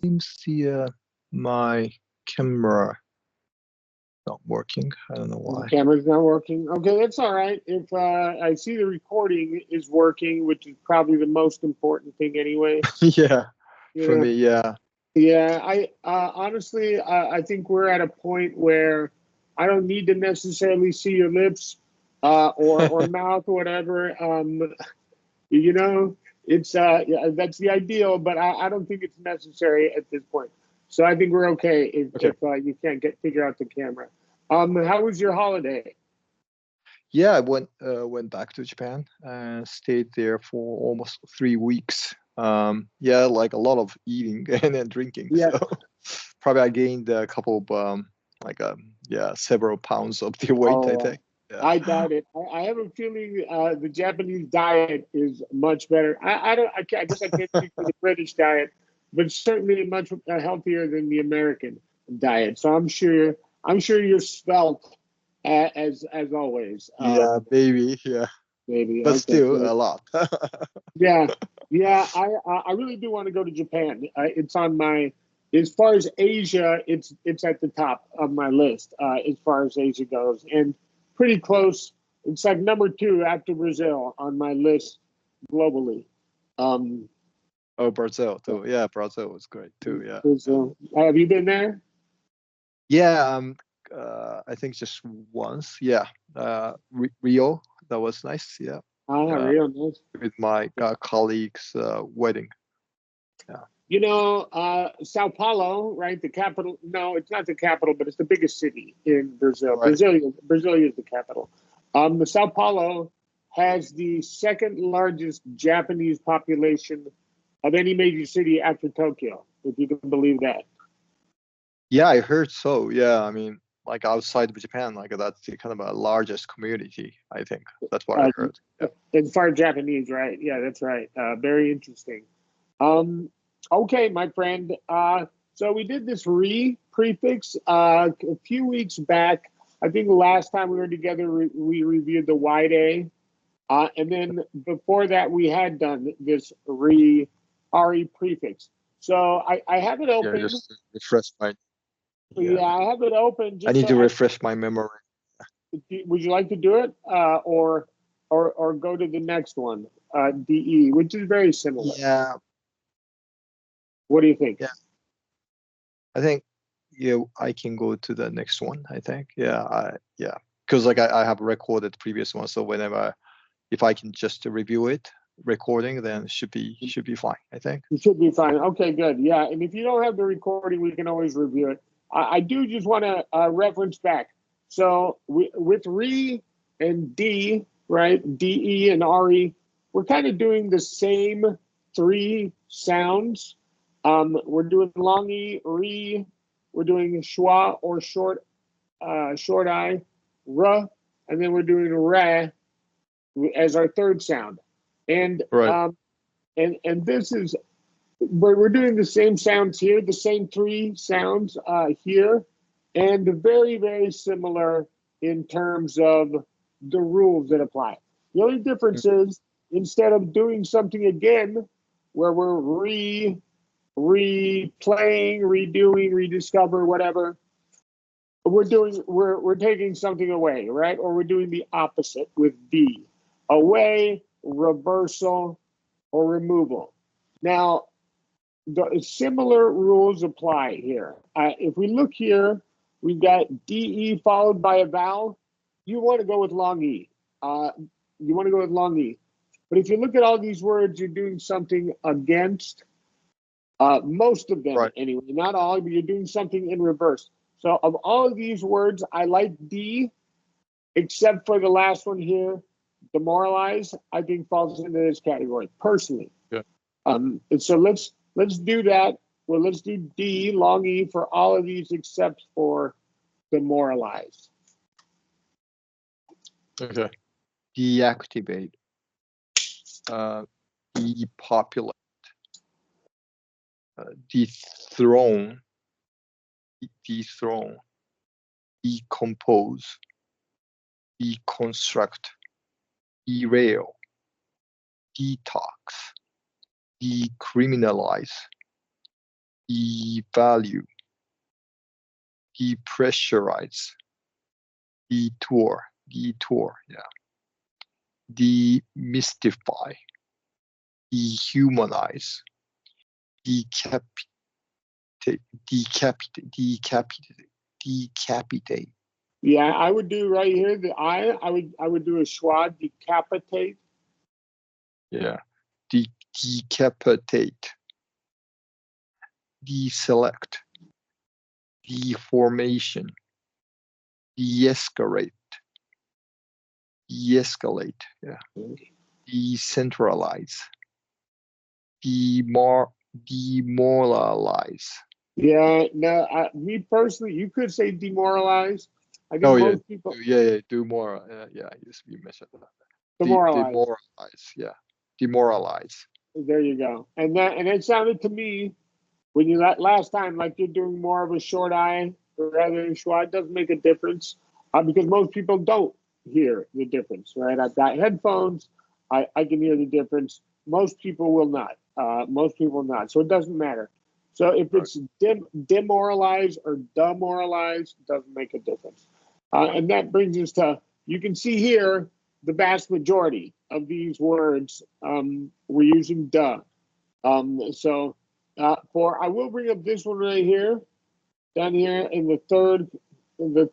Seems my camera not working. I don't know The why. camera's not working. Okay, that's all right. If I see the recording is working, which is probably the most important thing anyway. Yeah, for Yeah, me, yeah. yeah. I honestly, I think we're at a point where I don't need to necessarily see your lips, or mouth or whatever. You know, it's yeah, that's the ideal, but I don't think it's necessary at this point. So I think we're okay Okay. if you can't figure out the camera. How was your holiday? Yeah, I went back to Japan and stayed there for almost 3 weeks. Yeah, like a lot of eating and then drinking. Yeah. So probably I gained a couple of yeah, several pounds of the weight, I Oh, think. Yeah. I doubt it. I have a feeling the Japanese diet is much better. I don't. I guess I can't speak for the British diet, but certainly much healthier than the American diet. So I'm sure you're svelte as always. Yeah, maybe. Yeah, Maybe but okay, still great. a lot. Yeah, yeah. I really do want to go to Japan. It's on my as far as Asia, it's at the top of my list as far as Asia goes, and pretty close. It's like number two after Brazil on my list globally. Um, Oh, Brazil too. Yeah, Brazil was great too. Yeah. Brazil. Have you been there? Yeah, I think just once. Yeah, Rio. That was nice. Yeah, Ah, uh, real nice. with my colleague's wedding. Yeah, Sao Paulo, right? The capital. No, it's not the capital, but it's the biggest city in Brazil. right. Brasilia is the capital. The Sao Paulo has the second largest Japanese population of any major city after Tokyo, if you can believe that. Yeah, I heard so. Yeah, I mean, like outside of Japan, like that's the kind of a largest community. I think that's what I Uh, heard. Yeah. as far as Japanese, right? Yeah, that's right. Very interesting. Um, okay, my friend. So we did this prefix a few weeks back. I think last time we were together, we reviewed the wide A. And then before that, we had done this re prefix. So I have it Yeah, open. just to refresh my. Yeah, Yeah, I have it open. I Just need so to refresh my memory. would you like to do it, or go to the next one, DE, which is very similar. Yeah, What do you think? yeah. I think yeah, I can go to the next one. I think. Yeah, because like I have recorded the previous one, so whenever if I can just review it recording, then should be fine. I think. You should be fine. Okay, good. Yeah, and if you don't have the recording, we can always review it. I do just want to reference back. So with re and D, right? DE and RE, we're kind of doing the same three sounds. We're doing long E, re. We're doing schwa or short I, r, and then we're doing re as our third sound. And Right. this is we're doing the same sounds here, the same three sounds here, and very similar in terms of the rules that apply. The only difference is instead of doing something again, where we're replaying, redoing, rediscover, whatever, we're taking something away, right? Or we're doing the opposite with D, away, reversal, or removal. Now, the similar rules apply here. If we look here, we've got DE followed by a vowel. You want to go with long E. Uh, you want to go with long E. But if you look at all these words, you're doing something against most of them Right. anyway. Not all, but you're doing something in reverse. So of all of these words, I like D, except for the last one here, demoralize. I think falls into this category personally. Yeah. And so let's do that. Well, let's do D, long E for all of these except for demoralize. Okay. Deactivate. Depopulate. Dethrone. Dethrone. Decompose. Deconstruct. Derail. Detox. Decriminalize. devalue, depressurize, detour, yeah. Demystify, dehumanize, decapitate. Yeah, I would do right here. I would do a schwa, decapitate. Yeah. Decapitate, deselect, deformation, de-escalate, yeah. Decentralize, demoralize. Yeah, no, me personally, you could say demoralize. I think Oh yeah, most people do more. Yeah, you mentioned that. demoralize. Demoralize, yeah, demoralize. There you go. And it sounded to me when you last time like you're doing more of a short eye rather than schwa. It does make a difference because most people don't hear the difference, right? I've got headphones. I can hear the difference. Most people will not. Most people will not. So it doesn't matter. So if Right. it's demoralize or demoralize, it doesn't make a difference. And that brings us to, you can see here, the vast majority of these words, we're using duh. So I will bring up this one right here, down here in the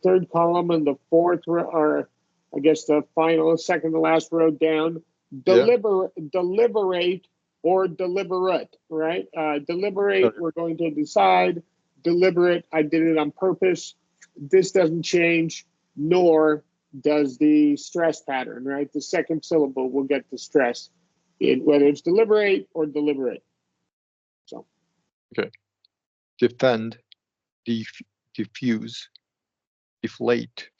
third column and the fourth row, or I guess the final, second to last row down. Yeah. Deliberate or deliberate, right? Deliberate, we're going to decide. Deliberate, I did it on purpose. This doesn't change, nor does the stress pattern, right? The second syllable will get the stress, whether it's deliberate or deliberate. So. Okay. Defend, diffuse, deflate,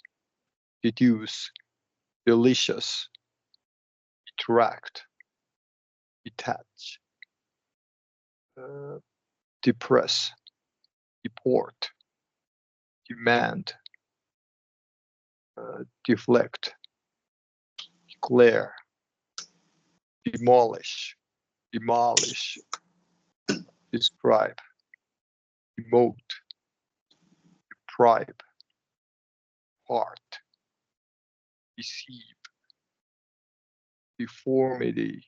deduce, delicious, detract, detach, depress, deport, demand, deflect, declare, demolish, describe, demote, deprive, part, deceive, deformity,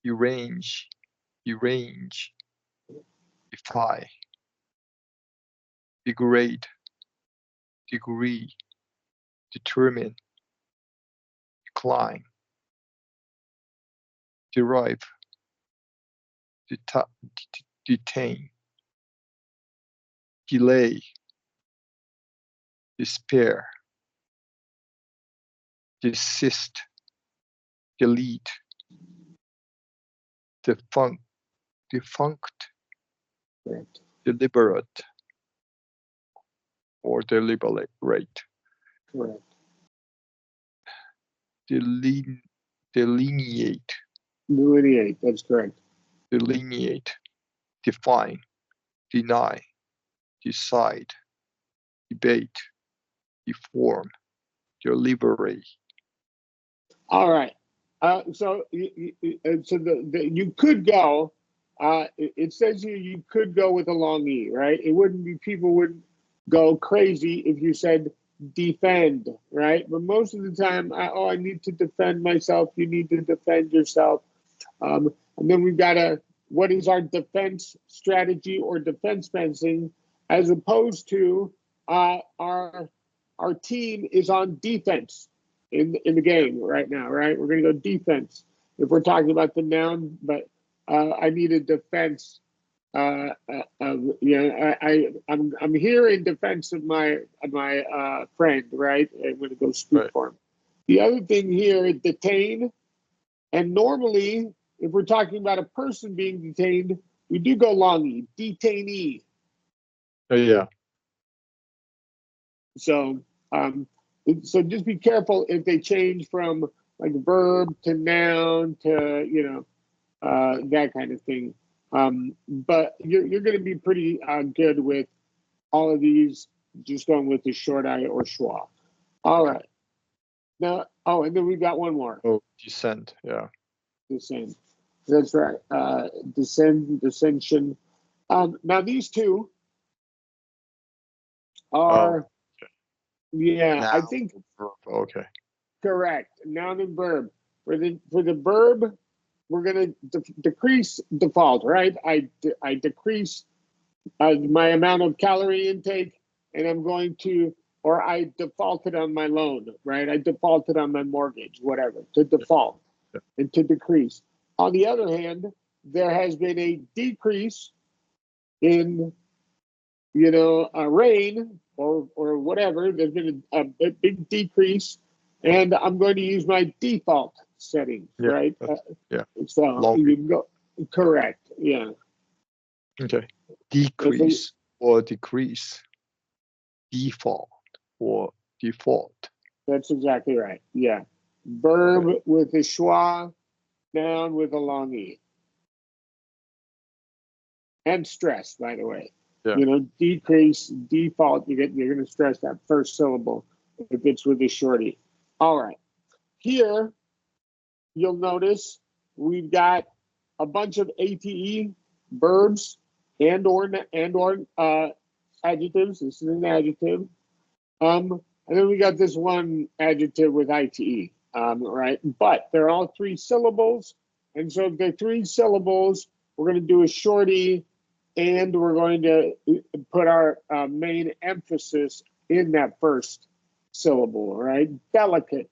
derange, defy, degrade, degree, determine, decline, derive, detain, delay, despair, desist, delete, defunct, Correct. deliberate, or deliberate, Correct. delineate, Delineate, that's correct. delineate, define, deny, decide, debate, deform, deliberate. All right. So you could go. It says here you could go with a long E, right? It wouldn't be, people wouldn't go crazy if you said defend, right? But most of the time, I need to defend myself. You need to defend yourself. And then we've got what is our defense strategy or defense fencing, as opposed to our team is on defense in the game right now, right? We're going to go defense if we're talking about the noun, but I need a defense. I'm here in defense of my friend, right? I'm going to go speak Right. for him. The other thing here, detain, and normally, if we're talking about a person being detained, we do go long E, detainee. Yeah. So, so just be careful if they change from like verb to noun to that kind of thing. But you're going to be pretty good with all of these. Just going with the short I or schwa. All right. Now, and then we got one more. Oh, descent. Yeah. Descend. That's right. Descension. Now these two Oh, are, yeah, I now. think Okay. correct. Noun and verb. For the verb, we're going to decrease default, right? I decrease my amount of calorie intake, and I'm going to, or I defaulted on my loan, right? I defaulted on my mortgage, whatever, to default Yeah. and to decrease. On the other hand, there has been a decrease in, rain or whatever. There's been a big decrease, and I'm going to use my default settings, Yeah. right? Yeah. So Long. you can go correct, yeah. Okay. Decrease or decrease. Default or default. That's exactly right. Yeah. Verb Okay. with a schwa, noun with a long e. And stress, by the way. Yeah. Decrease, default, you're gonna stress that first syllable if it's with a shorty. All right. Here, you'll notice we've got a bunch of ATE verbs and or adjectives. This is an adjective. And then we got this one adjective with ITE, right? But they're all 3 syllables. And so if they're 3 syllables, we're going to do a shorty, and we're going to put our main emphasis in that first syllable, right? Delicate,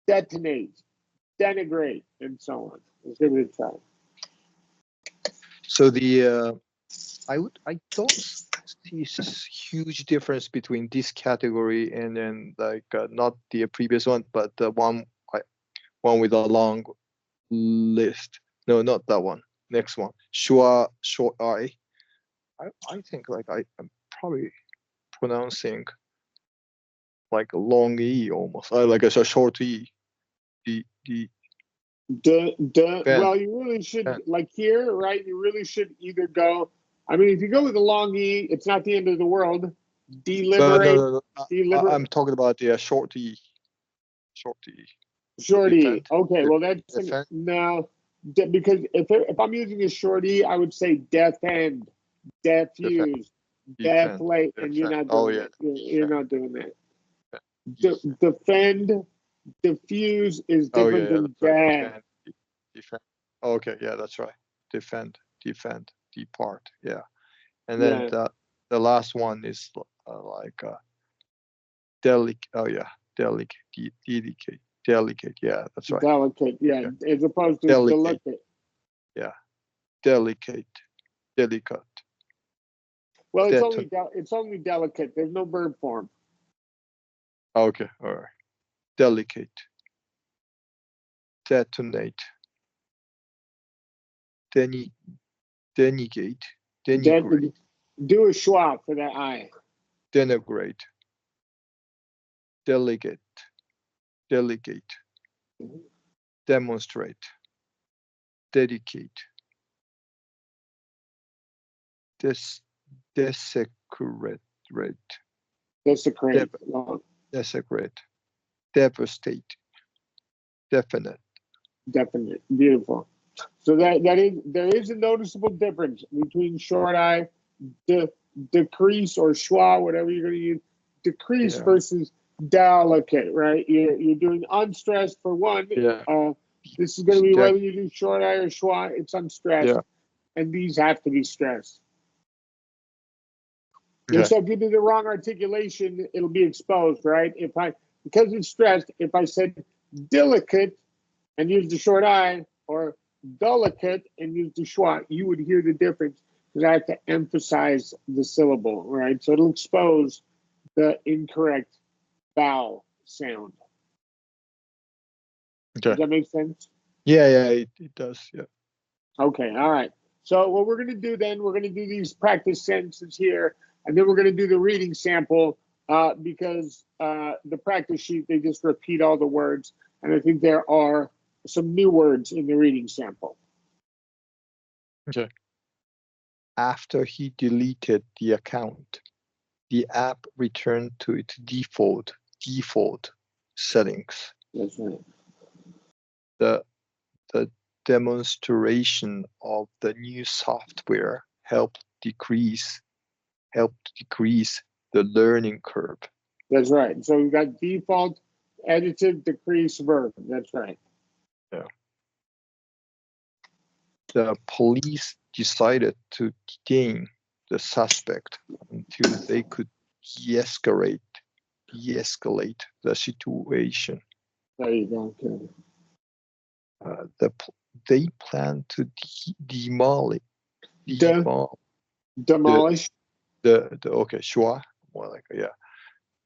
detonate, denigrate, and so on. Let's give it a try. So I don't see huge difference between this category and then like not the previous one, but the one with a long list. No, not that one. Next one. Short I. I think like I'm probably pronouncing like a long E almost. Like a short E. The Well, you really should, like here, right? You really should either go. I mean, if you go with a long E, it's not the end of the world. Deliberate, no. I'm deliberate, talking about the short E. Short E. shorty. Defend. Okay, well that's Defend. no, because if I'm using a shorty, I would say defend, Defend. diffuse, Defend. deflate, and you're Defend. not Oh doing yeah. that. You're not doing that. Defend. Defend, diffuse is Oh different yeah, than that's right. dad. Defend. Defend. Okay, yeah, that's right. Defend. Defend. Depart. Yeah. And then Yeah, the last one is like delicate. Oh yeah, delicate. Delicate. Delicate. Yeah, that's right. delicate. Yeah, Yeah. as opposed to Delicate. delicate. Yeah. Delicate. Delicate. Well, Deton. it's only delicate. There's no verb form. Okay. All right. Delicate. Detonate. Deni. Denigate. Denigrate. Do a schwa for that I. Denigrate. Delegate. Delegate. Demonstrate. Dedicate. Desecrate. Desecrate. Desecrate. Devastate. Definite. Definite. Beautiful. So there is a noticeable difference between short I, decrease or schwa, whatever you're going to use, decrease Yeah. versus delicate, right? You're doing unstressed for one. Yeah. This is going to be whether you do short I or schwa, it's unstressed. Yeah. And these have to be stressed. Okay. And so if you do the wrong articulation, it'll be exposed, right? Because it's stressed, if I said delicate and used the short I, or delicate and used the schwa, you would hear the difference because I have to emphasize the syllable, right? So it'll expose the incorrect vowel sound. Okay. Does that make sense? Yeah, it does. Yeah. Okay, all right. So what we're going to do then, we're going to do these practice sentences here, and then we're going to do the reading sample because the practice sheet, they just repeat all the words, and I think there are some new words in the reading sample. Okay. After he deleted the account, the app returned to its default settings. That's right. The demonstration of the new software helped help to decrease the learning curve. That's right. So we've got default, adjective, decrease, verb. That's right. Yeah. The police decided to detain the suspect until they could de-escalate the situation. There you go. Okay. They plan to demolish Demolish. okay, sure, more like, yeah.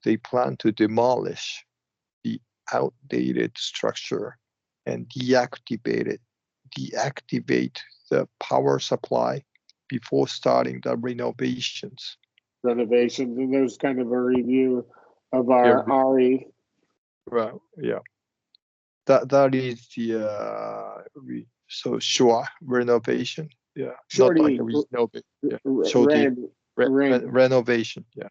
They plan to demolish the outdated structure and deactivate the power supply before starting the renovations. Renovations, and there's kind of a review of our RE. Right. Yeah. That is the so sure renovation. Yeah. Shorty, not like a renovation. Yeah. Shorty renovation. Yeah.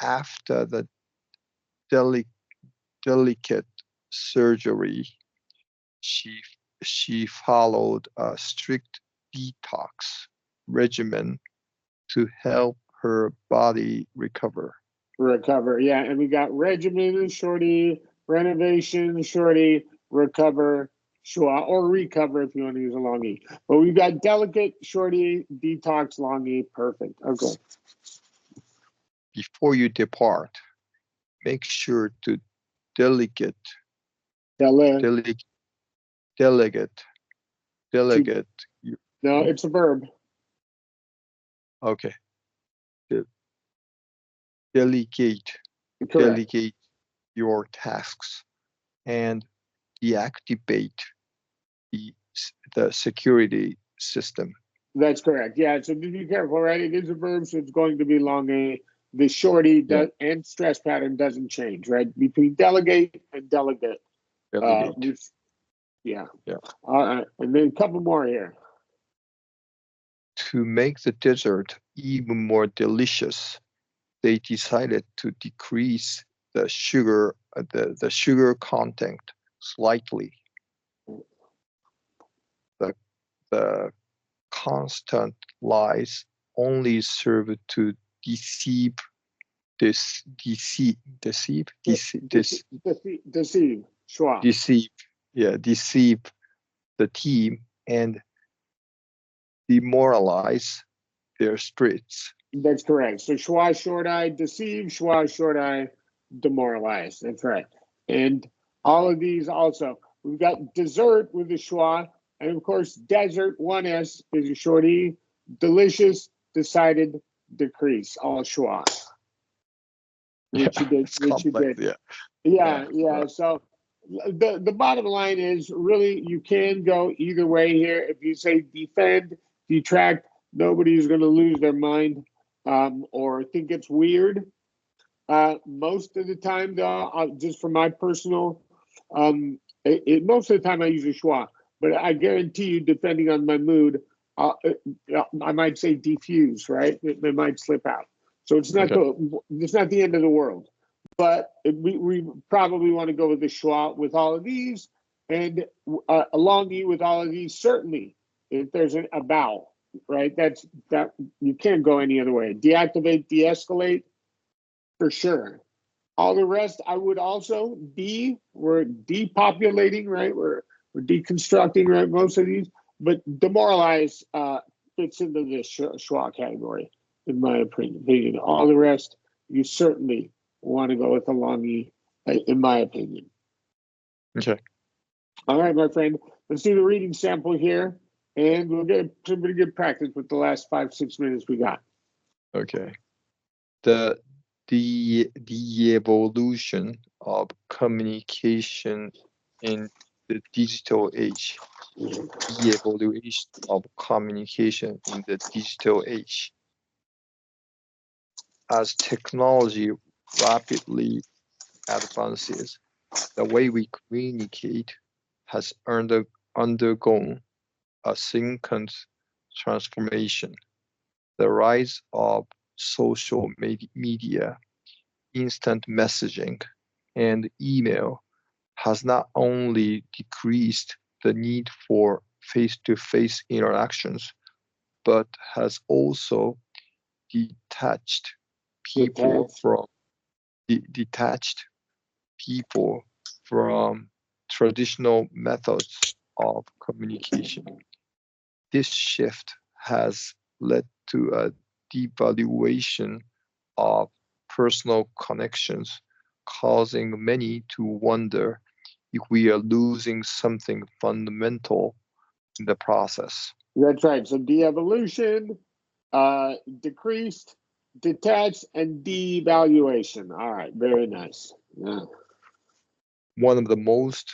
After the delicate surgery, she followed a strict detox regimen to help her body recover. Yeah, and we got regimen, shorty, renovation, shorty, recover, sure, or recover if you want to use a long E. But we've got delicate, shorty, detox, long E, perfect. Okay. Before you depart, make sure to delegate. Delegate. No, it's a verb. Okay. Delegate your tasks and deactivate the security system. That's correct. Yeah, so be careful, right? It is a verb, so it's going to be long A. The shorty and stress pattern doesn't change, right? Between delegate and delegate. Yeah. All right, and then a couple more here. To make the dessert even more delicious, they decided to decrease the sugar content slightly. The constant lies only serve to deceive the team and demoralize their spirits. That's correct. So schwa, short eye, deceive, schwa, short eye, demoralize. That's right. And all of these also, we've got dessert with the schwa, and of course, desert, 1S is a short E, delicious, decided, decrease, all schwa. Which you did. Yeah. So the bottom line is really you can go either way here. If you say defend, detract, nobody's going to lose their mind or think it's weird. Most of the time, though, just from my personal, most of the time I use a schwa, but I guarantee you, depending on my mood, I might say diffuse, right? It might slip out. So it's not the end of the world, but we probably want to go with the schwa with all of these, and a long E with all of these. Certainly, if there's a vowel, right? That you can't go any other way. Deactivate, de-escalate, for sure. All the rest, I would also we're depopulating, right? We're deconstructing, right? Most of these, but demoralize fits into this schwa category, in my opinion. All the rest, you certainly want to go with the long E, in my opinion. Okay. All right, my friend. Let's do the reading sample here, and we'll get some pretty good practice with the last 5-6 minutes we got. Okay. The evolution of communication in the digital age. The evolution of communication in the digital age. As technology rapidly advances, the way we communicate has undergone a significant transformation. The rise of social media, instant messaging, and email has not only decreased the need for face-to-face interactions, but has also detached people Detached. from detached people from traditional methods of communication. This shift has led to a devaluation of personal connections, causing many to wonder if we are losing something fundamental in the process. That's right. So de-evolution, decreased, detached, and devaluation. All right, very nice. Yeah. One of the most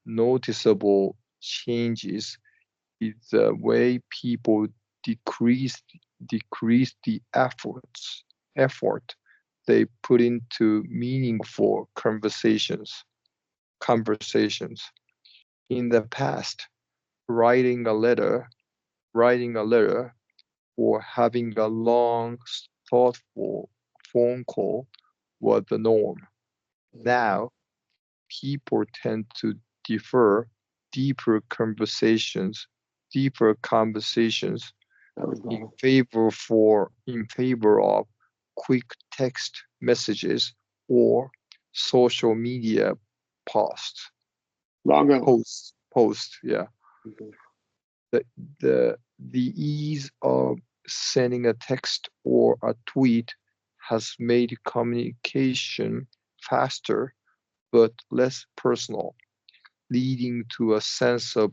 noticeable changes is the way people decrease decrease the effort they put into meaningful conversations. In the past, writing a letter, writing a letter, or having a long, thoughtful phone call was the norm. Now, people tend to defer deeper conversations, deeper conversations in favor of quick text messages or social media posts. Long ago. Posts, yeah. Okay. The the ease of sending a text or a tweet has made communication faster but less personal, leading to a sense of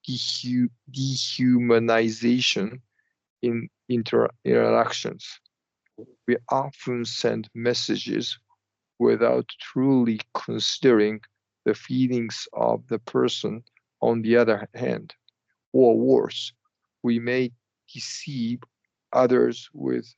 dehumanization in interactions. We often send messages without truly considering the feelings of the person on the other hand, or worse, we may deceive others with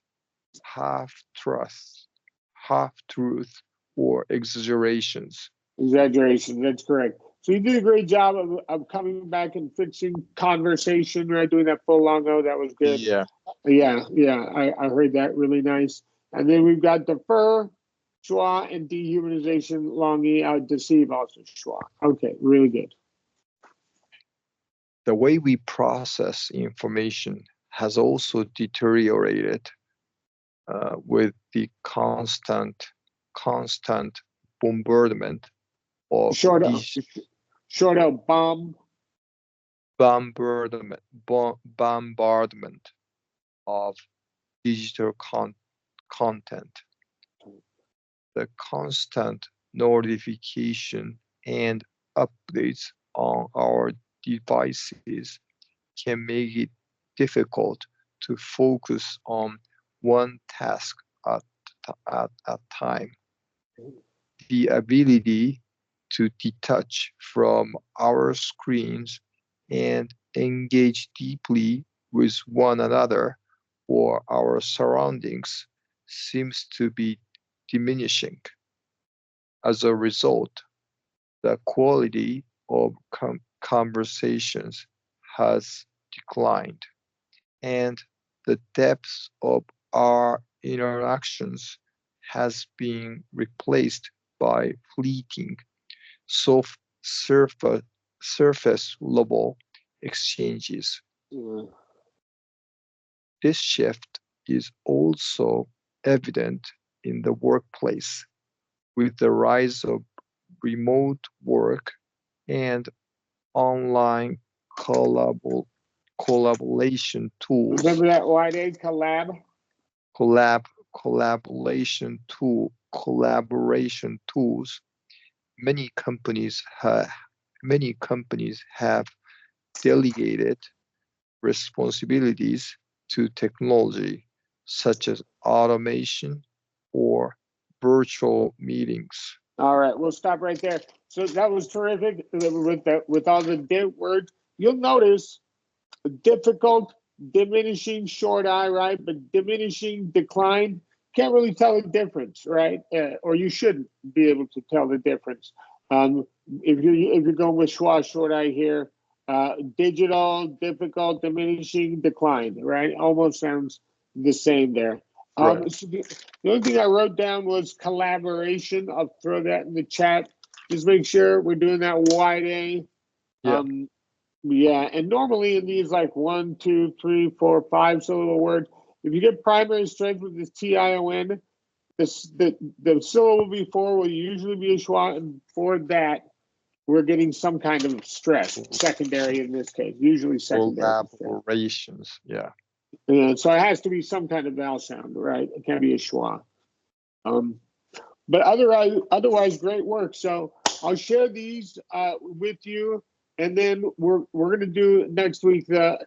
half trust, half truth, or exaggerations. Exaggeration. That's correct. So you did a great job of coming back and fixing conversation, right? Doing that full long O. That was good. Yeah. Yeah, yeah. I heard that really nice. And then we've got defer, schwa, and dehumanization, long E, deceive also schwa. Okay, really good. The way we process information has also deteriorated with the constant bombardment of Short O. dig- Short O, bomb. bombardment of digital content. The constant notification and updates on our devices can make it difficult to focus on one task at a time. The ability to detach from our screens and engage deeply with one another or our surroundings seems to be diminishing. As a result, the quality of conversations has declined, and the depth of our interactions has been replaced by fleeting, soft surface level exchanges. Yeah. This shift is also evident in the workplace with the rise of remote work and online collab- collaboration tools. Remember that wide A collab? collab collaboration tools. Many companies have delegated responsibilities to technology such as automation or virtual meetings. All right, we'll stop right there. So that was terrific with all the words. You'll notice difficult, diminishing, short I, right? But diminishing, decline, can't really tell the difference, right? Or you shouldn't be able to tell the difference. If you're going with schwa, short I here, digital, difficult, diminishing, decline, right? Almost sounds the same there. Right. So the only thing I wrote down was collaboration. I'll throw that in the chat. Just make sure we're doing that wide A. Yeah. Um, Yeah, and normally in these like 1, 2, 3, 4, 5 syllable words, if you get primary strength with this tion, the syllable before will usually be a schwa, and for that we're getting some kind of stress, secondary in this case, usually secondary stress. Collaborations, yeah. So it has to be some kind of vowel sound, right? It can't be a schwa. But otherwise, great work. So I'll share these with you, and then we're going to do next week the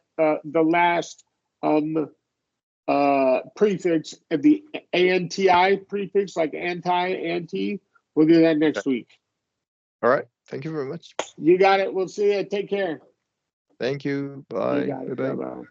last prefix, the anti prefix, like anti. We'll do that next week. All right. Thank you very much. You got it. We'll see you. Take care. Thank you. Bye. You got it. Bye-bye.